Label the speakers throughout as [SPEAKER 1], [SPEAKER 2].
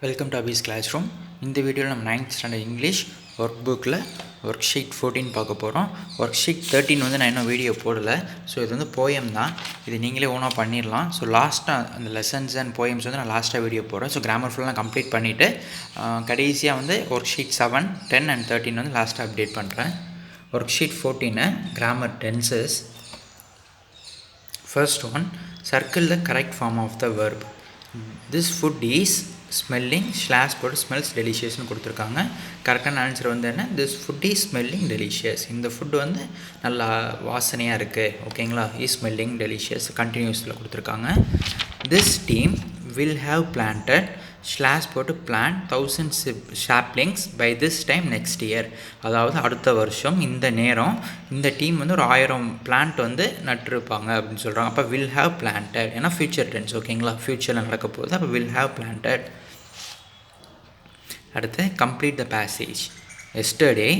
[SPEAKER 1] Welcome to Abi's class room. இந்த வீடியோவில் நம்ம 9th ஸ்டாண்டர்ட் இங்கிலீஷ் ஒர்க் புக்கில் ஒர்க் ஷீட் 14 பார்க்க போகிறோம். ஒர்க் ஷீட் 13 வந்து நான் இன்னும் வீடியோ போடலை. ஸோ இது வந்து போயம் தான், இது நீங்களே ஓனாக பண்ணிடலாம். ஸோ லாஸ்ட்டாக அந்த லெசன்ஸ் அண்ட் போயம்ஸ் வந்து நான் லாஸ்ட்டாக வீடியோ போடுறேன். ஸோ கிராமர் ஃபுல்லாக கம்ப்ளீட் பண்ணிவிட்டு கடைசியாக வந்து ஒர்க் ஷீட் 7, 10 and 13 வந்து லாஸ்ட்டாக அப்டேட் பண்ணுறேன். Work sheet 14 grammar tenses. First one, circle the correct form of the verb. This food is smelling / போட்டு smells delicious-னு கொடுத்துருக்காங்க. கரெக்டான ஆன்சர் வந்து என்ன? This food is smelling delicious. இந்த ஃபுட் வந்து நல்லா வாசனையாக இருக்குது. ஓகேங்களா? is smelling delicious கண்டினியூஸில் கொடுத்துருக்காங்க. This team will have planted / போட்டு plant 1000 saplings by this time next year. அதாவது அடுத்த வருஷம் இந்த நேரம் இந்த டீம் வந்து ஒரு 1000 பிளான்ட் வந்து நட்டுருப்பாங்க அப்படின்னு சொல்கிறாங்க. அப்போ will have planted ஏன்னா ஃபியூச்சர் டென்ஸ். ஓகேங்களா? ஃபியூச்சரில் நடக்க போகுது. அப்போ will have planted. அடுத்து complete the passage. Yesterday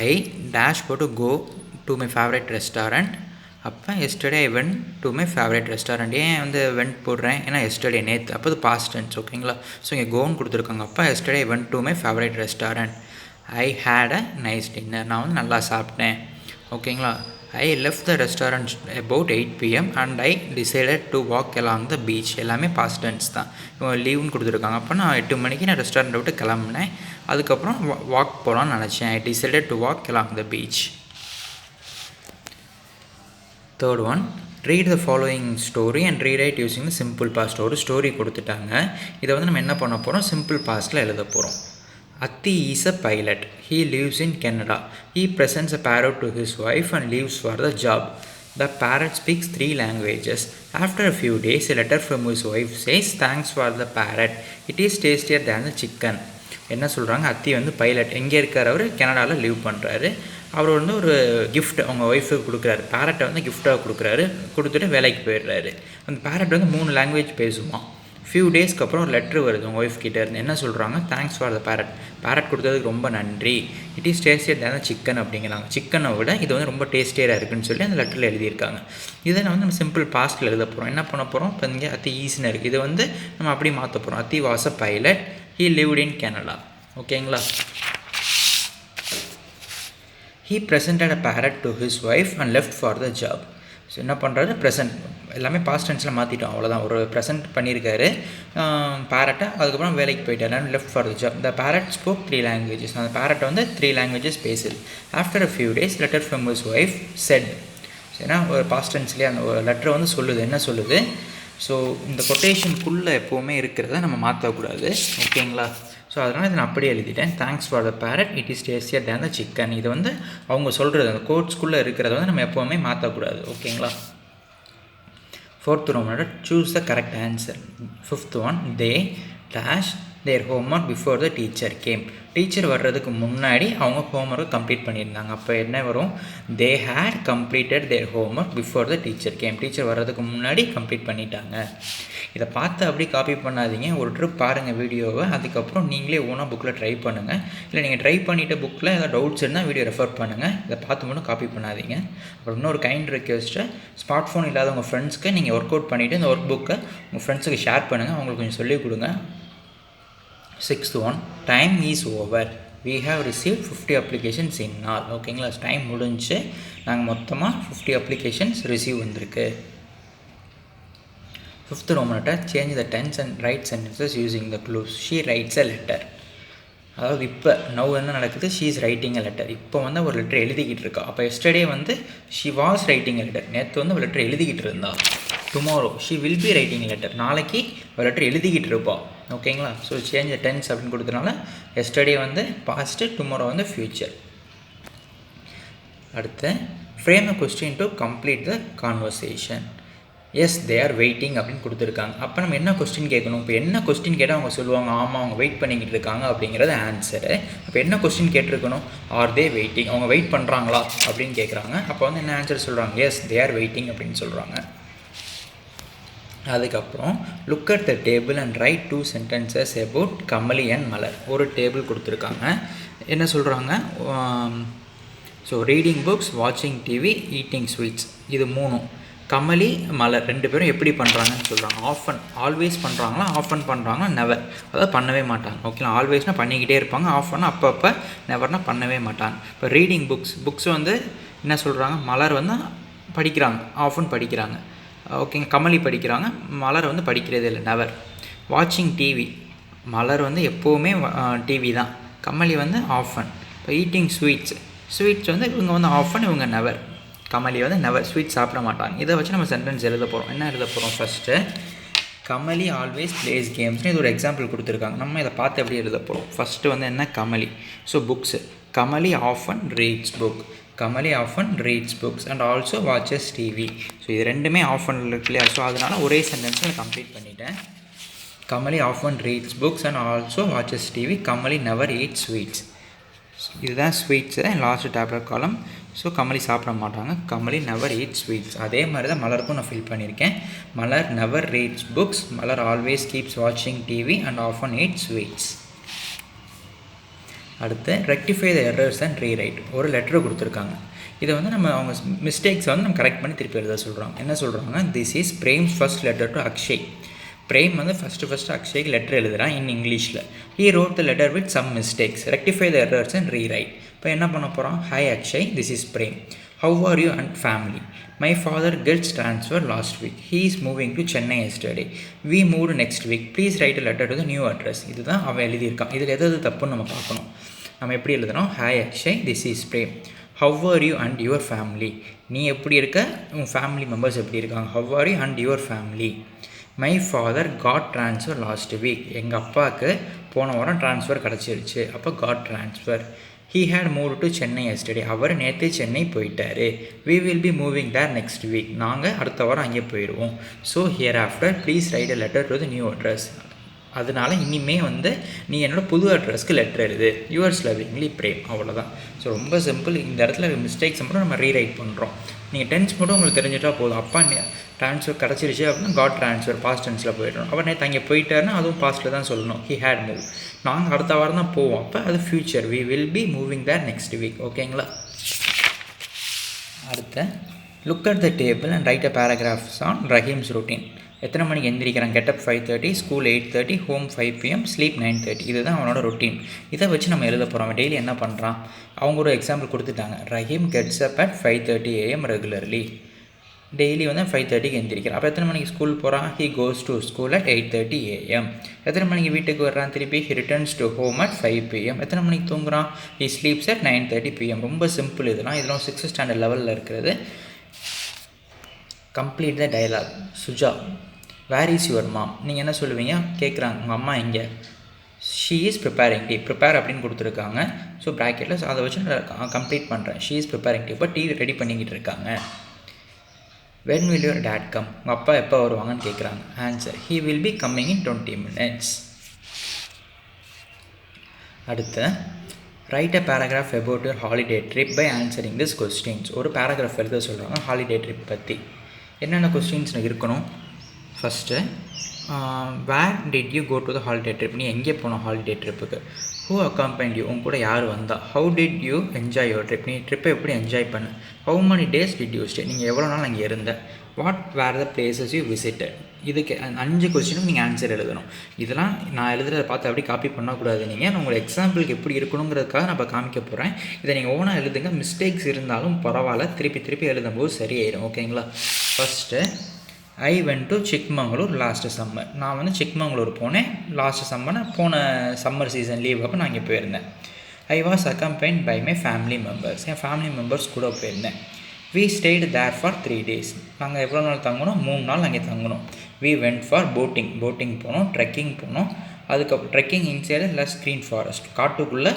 [SPEAKER 1] I / போட்டு go to my favorite restaurant. அப்போ yesterday I went to my favourite restaurant. ஏன் வந்து வென்ட் போடுறேன்? ஏன்னா எஸ்டர்டே நேற்று, அப்போ அது பாஸ்ட் டென்ஸ். ஓகேங்களா? ஸோ இங்கே கோன்னு கொடுத்துருக்காங்க. அப்போ yesterday I went to my favourite restaurant. I had a nice dinner. நான் வந்து நல்லா சாப்பிட்டேன். ஓகேங்களா? I left the restaurant about 8 PM and I decided to walk along the beach. எல்லாமே பாஸ்ட் டென்ஸ் தான். லீவுன்னு கொடுத்துருக்காங்க. அப்போ நான் 8 மணிக்கு நான் ரெஸ்டாரண்ட்டை விட்டு கிளம்புனேன். அதுக்கப்புறம் வாக் போகலான்னு நினச்சேன். ஐ decided to walk along the beach. Third one, read the following story and rewrite using the simple past. ஒரு ஸ்டோரி கொடுத்துட்டாங்க. இதை வந்து நம்ம என்ன பண்ண போகிறோம்? சிம்பிள் பாஸ்ட்டில் எழுத போகிறோம். Atti is a pilot. He lives in Canada. He presents a parrot to his wife and leaves for the job. The parrot speaks 3 languages. After a few days, a letter from his wife says, "Thanks for the parrot. It is tastier than the chicken." என்ன சொல்கிறாங்க? அத்தி வந்து pilot. எங்கே இருக்கார்? அவர் கனடாவில் leave பண்ணுறாரு. அவர் வந்து ஒரு கிஃப்ட் அவங்க ஒய்ஃபுக்கு கொடுக்குறாரு. பேரட்டை வந்து கிஃப்டாக கொடுக்குறாரு. கொடுத்துட்டு வேலைக்கு போயிடுறாரு. அந்த பேரட் வந்து 3 லாங்குவேஜ் பேசுமா. ஃபியூ டேஸ்க்கு அப்புறம் ஒரு லெட்ரு வருது உங்கள் ஒய்ஃப் கிட்டே இருந்து. என்ன சொல்கிறாங்க? Thanks for the parrot. Parrot கொடுத்ததுக்கு ரொம்ப நன்றி. It is tastier than chicken அப்படிங்கிறாங்க. சிக்கனை விட இது வந்து ரொம்ப டேஸ்டியராக இருக்குதுன்னு சொல்லி அந்த லெட்டரில் எழுதியிருக்காங்க. இதை நான் வந்து நம்ம சிம்பிள் பாஸ்ட்டில் எழுத போகிறோம். என்ன பண்ண போகிறோம்? இப்போ இங்கே அத்தி ஈஸின்னு இருக்குது. இது வந்து நம்ம அப்படி மாற்ற போகிறோம். அத்தி was a pilot. He lived in Canada. ஓகேங்களா? He presented a parrot to his wife and left for the job. So என்ன பண்ணுறாரு? ப்ரெசென்ட் எல்லாமே பாஸ்ட் டென்ஸில் மாற்றிட்டோம். அவ்வளோதான். ஒரு ப்ரெசென்ட் பண்ணியிருக்காரு பேரட்டை. அதுக்கப்புறம் வேலைக்கு போயிட்டார். Left for the job. The parrot spoke 3 languages. அந்த பேரட்டை வந்து 3 languages பேசுது. After a few days letter from his wife said. ஏன்னா ஒரு பாஸ்ட் டென்ஸ்லேயே அந்த ஒரு லெட்டர் வந்து சொல்லுது. என்ன சொல்லுது? ஸோ இந்த கொட்டேஷனுக்குள்ளே எப்போவுமே இருக்கிறத நம்ம மாற்றக்கூடாது. ஓகேங்களா? ஸோ அதனால் இதை நான் அப்படியே எழுதிட்டேன். Thanks for the parrot. It is tastier than the chicken. இது வந்து அவங்க சொல்கிறது அந்த கோட்ஸ்குள்ளே இருக்கிறத வந்து நம்ம எப்போவுமே மாற்றக்கூடாது. ஓகேங்களா? 4th one, choose the correct answer. 5th one, they dash their homework before the teacher came. Teacher வர்றதுக்கு முன்னாடி அவங்க ஹோம்ஒர்க்கை கம்ப்ளீட் பண்ணியிருந்தாங்க. அப்போ என்ன வரும்? They had completed their homework before the teacher came. Teacher வர்றதுக்கு முன்னாடி கம்ப்ளீட் பண்ணிட்டாங்க. இதை பார்த்து அப்படி காப்பி பண்ணாதீங்க. ஒரு ட்ரிப் பாருங்கள் வீடியோவை. அதுக்கப்புறம் நீங்களே ஓனாக புக்கில் ட்ரை பண்ணுங்கள். இல்லை நீங்கள் ட்ரை பண்ணிவிட்டு புக்கில் ஏதாவது டவுட்ஸ் இருந்தால் வீடியோ ரெஃபர் பண்ணுங்கள். இதை பார்த்து மட்டும் காப்பி பண்ணாதீங்க. அப்புறம் இன்னொரு கைண்ட் ரெக்வெஸ்ட்டு, ஸ்மார்ட் ஃபோன் இல்லாத உங்கள் ஃப்ரெண்ட்ஸ்க்கு நீங்கள் ஒர்க் அவுட் பண்ணிவிட்டு இந்த ஒர்க் புக்கை உங்கள் ஃப்ரெண்ட்ஸுக்கு ஷேர் பண்ணுங்கள். அவங்களுக்கு கொஞ்சம் சொல்லிக் கொடுங்க. 6th one, time is over. We have received 50 applications in all. ஓகேங்களா? டைம் முடிஞ்சு நாங்கள் மொத்தமாக 50 applications ரிசீவ் வந்திருக்கு. 5th Roman, change the tense and write sentences using the clues. She writes a letter. அதாவது இப்போ நவ் என்ன நடக்குது? She is writing a letter. இப்போ வந்து ஒரு லெட்டர் எழுதிக்கிட்டு இருக்கா. அப்போ எஸ்டர்டே வந்து she was writing a letter. நேற்று வந்து ஒரு லெட்டர் எழுதிக்கிட்டு இருந்தா. Tomorrow she will be writing letter. நாளைக்கு ஒரு லெட்டர் எழுதிக்கிட்டு இருப்பா. ஓகேங்களா? ஸோ சேஞ்ச் த டென்ஸ் அப்படின்னு கொடுத்தனால எஸ்டர்டே வந்து பாஸ்ட்டு, டுமாரோ வந்து ஃப்யூச்சர். அடுத்து frame a question to complete the conversation. Yes they are waiting அப்படின்னு கொடுத்துருக்காங்க. அப்போ நம்ம என்ன கொஸ்டின் கேட்கணும்? இப்போ என்ன கொஸ்டின் கேட்டால் அவங்க சொல்லுவாங்க ஆமாம் அவங்க வெயிட் பண்ணிக்கிட்டு இருக்காங்க அப்படிங்கிறது ஆன்சரு. அப்போ என்ன கொஸ்டின் கேட்டிருக்கணும்? Are they waiting. அவங்க வெயிட் பண்ணுறாங்களா அப்படின்னு கேட்குறாங்க. அப்போ வந்து என்ன ஆன்சர் சொல்கிறாங்க? எஸ் தே ஆர் வெயிட்டிங் அப்படின்னு சொல்கிறாங்க. அதுக்கப்புறம் look at the table and write 2 sentences about Kamali and Malar. ஒரு டேபிள் கொடுத்துருக்காங்க. என்ன சொல்கிறாங்க? ஸோ ரீடிங் புக்ஸ், வாட்சிங் டிவி, ஈட்டிங் ஸ்வீட்ஸ். இது 3. கமலி மலர் 2 பேரும் எப்படி பண்ணுறாங்கன்னு சொல்கிறாங்க. ஆஃபன் ஆல்வேஸ் பண்ணுறாங்களா, ஆஃபன் பண்ணுறாங்களா, நெவர், அதாவது பண்ணவே மாட்டாங்க. ஓகேங்களா. ஆல்வேஸ்னால் பண்ணிக்கிட்டே இருப்பாங்க, ஆஃபன்னா அப்பப்போ, நெவர்னால் பண்ணவே மாட்டாங்க. இப்போ ரீடிங் புக்ஸ் வந்து என்ன சொல்கிறாங்க, மலர் வந்து படிக்கிறாங்க, ஆஃபன் படிக்கிறாங்க. ஓகேங்க. கமலி படிக்கிறாங்க, மலர் வந்து படிக்கிறதே இல்லை, நெவர். வாட்சிங் டிவி, மலர் வந்து எப்போவுமே டிவி தான், கமலி வந்து ஆஃபன். இப்போ ஈட்டிங் ஸ்வீட்ஸ் வந்து இவங்க வந்து ஆஃபன், இவங்க நெவர். கமலி வந்து நெவர் ஸ்வீட் சாப்பிட மாட்டாங்க. இதை வச்சு நம்ம சென்டென்ஸ் எழுத போகிறோம். என்ன எழுத போகிறோம், ஃபஸ்ட்டு கமலி ஆல்வேஸ் பிளேஸ் கேம்ஸ்னு இது ஒரு எக்ஸாம்பிள் கொடுத்துருக்காங்க. நம்ம இதை பார்த்து எப்படி எழுத போகிறோம். ஃபஸ்ட்டு வந்து என்ன, Kamali. So books, Kamali often reads book, Kamali often reads books and also watches TV. So இது ரெண்டுமே ஆஃபன் இருக்கு இல்லையா. ஸோ அதனால் ஒரே சென்டென்ஸில் கம்ப்ளீட் பண்ணிட்டேன். Kamali often reads books and also watches TV, Kamali never eat sweets. இதுதான் ஸ்வீட்ஸு, லாஸ்ட் டேப்லெட் காலம். ஸோ கமலி சாப்பிட மாட்டாங்க, கமலி நெவர் ஈட் ஸ்வீட்ஸ். அதே மாதிரி தான் மலருக்கும் நான் ஃபில் பண்ணியிருக்கேன். Malar never reads books, Malar always keeps வாட்சிங் TV and often eat sweets. அடுத்து rectify the errors and rewrite. ஒரு லெட்டர் கொடுத்துருக்காங்க. இதை வந்து நம்ம அவங்க மிஸ்டேக்ஸை வந்து நம்ம கரெக்ட் பண்ணி திருப்பி எழுத சொல்கிறாங்க. என்ன சொல்கிறாங்க, this is Prem's first letter to Akshay. Prem வந்து ஃபஸ்ட்டு அக்ஷய்க்கு லெட்டர் எழுதுகிறான் இன் இங்கிலீஷில். He wrote the letter with some mistakes, rectify the errors and rewrite. இப்போ என்ன பண்ண போகிறோம், hi Akshay, this is Prem, how are you and family, my father gets transfer last week, he is moving to Chennai yesterday, we moved next week, please write a letter to the new address. இதுதான் அவன் எழுதியிருக்கான். இதில் எது தப்புன்னு நம்ம பார்க்கணும். நம்ம எப்படி எழுதுகிறோம், hi Akshay, this is Prem, how are you and your family, நீ எப்படி இருக்க, உன் ஃபேமிலி மெம்பர்ஸ் எப்படி இருக்காங்க, how are you and your family. My father got transfer last week, எங்கள் அப்பாவுக்கு போன வாரம் ட்ரான்ஸ்ஃபர் கிடச்சிருச்சு, அப்போ got transfer. He had move to Chennai yesterday, அவர் நேற்று சென்னை போயிட்டார். We will be moving there next week, நாங்கள் அடுத்த வாரம் அங்கே போயிடுவோம். So hereafter please write a letter to the new address. அதனால் இனிமே வந்து நீ என்னோடய புது அட்ரஸ்க்கு லெட்டர் எழுது, யுவர்ஸ் லவ்விங்லி பிரேம். அவ்வளோதான். ஸோ ரொம்ப சிம்பிள். இந்த இடத்துல மிஸ்டேக்ஸ் மட்டும் நம்ம ரீரைட் பண்ணுறோம். நீங்கள் டென்ஸ் மட்டும் உங்களுக்கு தெரிஞ்சிட்டால் போதும். அப்பா ட்ரான்ஸ்ஃபர் கிடச்சிருச்சு அப்படின்னா காட் ட்ரான்ஸ்ஃபர் பாஸ்ட் டென்ஸில் போய்ட்டணும். அவர் நேற்று அங்கே போயிட்டாருன்னா அதுவும் பாஸ்ட்டில் தான் சொல்லணும். ஹி ஹேட் மூவ், நாங்கள் அடுத்த வாரம் தான் போவோம், அப்போ அது future, we will be moving there next week. ஓகேங்களா. அடுத்த look at the table and write a paragraphs on Rahim's routine. எத்தனை மணிக்கு எந்திரிக்கிறான், get up 5:30, school 8:30, home 5 PM, sleep 9:30. இதுதான் அவனோட ரொட்டீன். இதை வச்சு நம்ம எழுத போகிறோம். அவன் டெய்லி என்ன பண்ணுறான். அவங்க ஒரு எக்ஸாம்பிள் கொடுத்துட்டாங்க. Rahim gets up at 5:30 AM regularly. Daily வந்து 5:30க்கு எந்திரிக்கிறான். அப்போ எத்தனை மணிக்கு ஸ்கூல் போகிறான், he goes to school at 8:30 AM. எத்தனை மணிக்கு வீட்டுக்கு வர்றான் திருப்பி, he returns to home at 5 PM. எத்தனை மணிக்கு தூங்குறான், ஹி ஸ்லீப்ஸ் அட் 9:30 PM. ரொம்ப சிம்பிள். இதெல்லாம் 6th ஸ்டாண்டர்ட் லெவலில் இருக்கிறது. Complete the dialogue. Suja, where is your mom. நீங்கள் என்ன சொல்லுவீங்க, கேட்குறாங்க உங்கள் அம்மா எங்கே. She is preparing tea, prepare அப்படின்னு கொடுத்துருக்காங்க. ஸோ ப்ராக்கெட்டில் அதை வச்சு நான் கம்ப்ளீட் பண்ணுறேன். ஷீ இஸ் ப்ரிப்பேரிங் டீ, இப்போ டீ ரெடி பண்ணிக்கிட்டு இருக்காங்க. When will your dad come, உங்கள் அப்பா எப்போ வருவாங்கன்னு கேட்குறாங்க. Answer, he will be coming in 20 minutes. அடுத்து write a paragraph about your holiday trip by answering this questions. ஒரு பேராகிராஃப் எழுத சொல்கிறாங்க ஹாலிடே ட்ரிப் பற்றி. என்னென்ன கொஸ்டின்ஸ் இருக்கணும். First, where did you go to the holiday trip, நீ எங்கே போனோம் ஹாலிடே ட்ரிப்புக்கு. ஹூ அக்காம்பைண்ட் யூ, உங்க கூட யார் வந்தா. How did you enjoy your trip, நீ ட்ரிப்பை எப்படி என்ஜாய் பண்ண. How many days did you stay, நீங்கள் எவ்வளோ நாள் அங்கே இருந்த. What were the places you visited. இதுக்கு 5 கொஸ்டினும் நீங்கள் ஆன்சர் எழுதணும். இதெல்லாம் நான் எழுதுறதை பார்த்து அப்படி காப்பி பண்ணக்கூடாது. நீங்கள் உங்களோட எக்ஸாம்பிளுக்கு எப்படி இருக்கணுங்கிறதுக்காக நான் இப்போ காமிக்க போகிறேன். இதை நீங்கள் ஓனாக எழுதுங்க. மிஸ்டேக்ஸ் இருந்தாலும் பரவாயில்ல, திருப்பி எழுதும்போது சரியாயிடும். ஓகேங்களா. First, I went to Chikmagalur last summer. நான் வந்து சிக்மங்களூர் போனேன் லாஸ்ட் சம்மர். போன சம்மர் சீசன் லீவ் அப்போ நான் இங்கே போயிருந்தேன். I was accompanied by my family members, என் ஃபேமிலி மெம்பர்ஸ் கூட போயிருந்தேன். We stayed there for 3 days. நாங்கள் எவ்வளோ நாள் தங்கணும், 3 நாள் அங்கே தங்கணும். வி வென்ட் ஃபார் போட்டிங் போனோம், ட்ரெக்கிங் போனோம். அதுக்கப்புறம் trekking inside lush green forest, காட்டுக்குள்ளே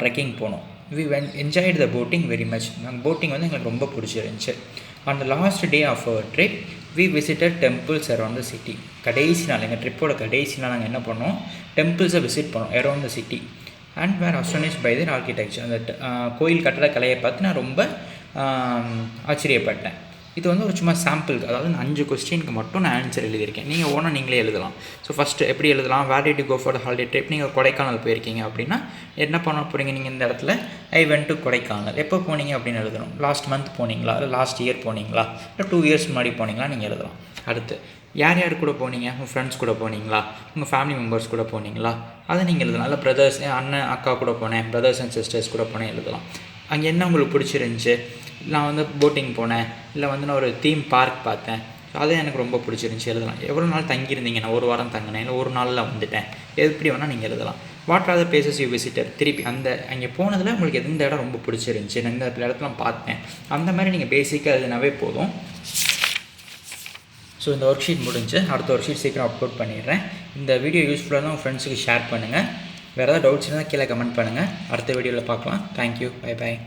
[SPEAKER 1] ட்ரெக்கிங் போனோம். We enjoyed the boating very much. நாங்கள் போட்டிங் வந்து எங்களுக்கு ரொம்ப பிடிச்சிருந்துச்சு. On the last day of our trip we visited temples around the city. கடைசி நாள், எங்கள் ட்ரிப்போட கடைசி நாள் நாங்கள் என்ன பண்ணோம், டெம்பிள்ஸை விசிட் பண்ணோம் around the city. And were astonished by their architecture. அந்த கோயில் கட்டட கலையை பார்த்து நான் ரொம்ப ஆச்சரியப்பட்டேன். இது வந்து ஒரு சும்மா சாம்பிளுக்கு, அதாவது 5 கொஸ்டினுக்கு மட்டும் நான் ஆன்சர் எழுதியிருக்கேன். நீங்கள் ஓனாக நீங்களே எழுதலாம். ஸோ ஃபஸ்ட்டு எப்படி எழுதலாம், where did you go for the holiday trip. நீங்கள் கொடைக்கானல் போயிருக்கீங்க அப்படின்னா என்ன பண்ண போகிறீங்க, நீங்கள் இந்த இடத்துல ஐ வென்ட் டு கொடைக்கானல், எப்போ போனீங்க அப்படின்னு எழுதணும். லாஸ்ட் மந்த் போனீங்களா, இல்லை லாஸ்ட் இயர் போனீங்களா, இல்லை 2 இயர்ஸ் முன்னாடி போனீங்களா, நீங்கள் எழுதலாம். அடுத்து யார் யார் கூட போனீங்க, உங்கள் ஃப்ரெண்ட்ஸ் கூட போனீங்களா, உங்கள் ஃபேமிலி மெம்பர்ஸ் கூட போனீங்களா, அதை நீங்கள் எழுதலாம். இல்லை பிரதர்ஸ், அண்ணன் அக்கா கூட போனேன், பிரதர்ஸ் அண்ட் சிஸ்டர்ஸ் கூட போனேன் எழுதலாம். அங்கே என்ன உங்களுக்கு பிடிச்சிருந்துச்சி, நான் வந்து போட்டிங் போனேன், இல்லை வந்து நான் ஒரு தீம் பார்க் பார்த்தேன், அதே எனக்கு ரொம்ப பிடிச்சிருந்துச்சி எழுதலாம். எவ்வளோ நாள் தங்கியிருந்தீங்க, நான் 1 வாரம் தங்கினேன், இல்லை 1 நாளில் வந்துட்டேன், எப்படி வேணால் நீங்கள் எழுதலாம். What are the places you visitor, திருப்பி அந்த அங்கே போனதில் உங்களுக்கு எந்த இடம் ரொம்ப பிடிச்சிருந்துச்சி, நான் இந்த இடத்துல பார்த்தேன், அந்த மாதிரி நீங்கள் பேசிக்காக எழுதினாவே போதும். ஸோ இந்த ஒர்க் ஷீட் முடிஞ்சு, அடுத்த ஒர்க் ஷீட் சீக்கிரம் அப்லோட் பண்ணிடுறேன். இந்த வீடியோ யூஸ்ஃபுல்லாக தான் உங்கள் ஃப்ரெண்ட்ஸுக்கு ஷேர் பண்ணுங்கள். வேறு ஏதாவது டவுட்ஸ் இருந்தால் கீழே கமெண்ட் பண்ணுங்கள். அடுத்த வீடியோவில் பார்க்கலாம். Thank you, bye bye.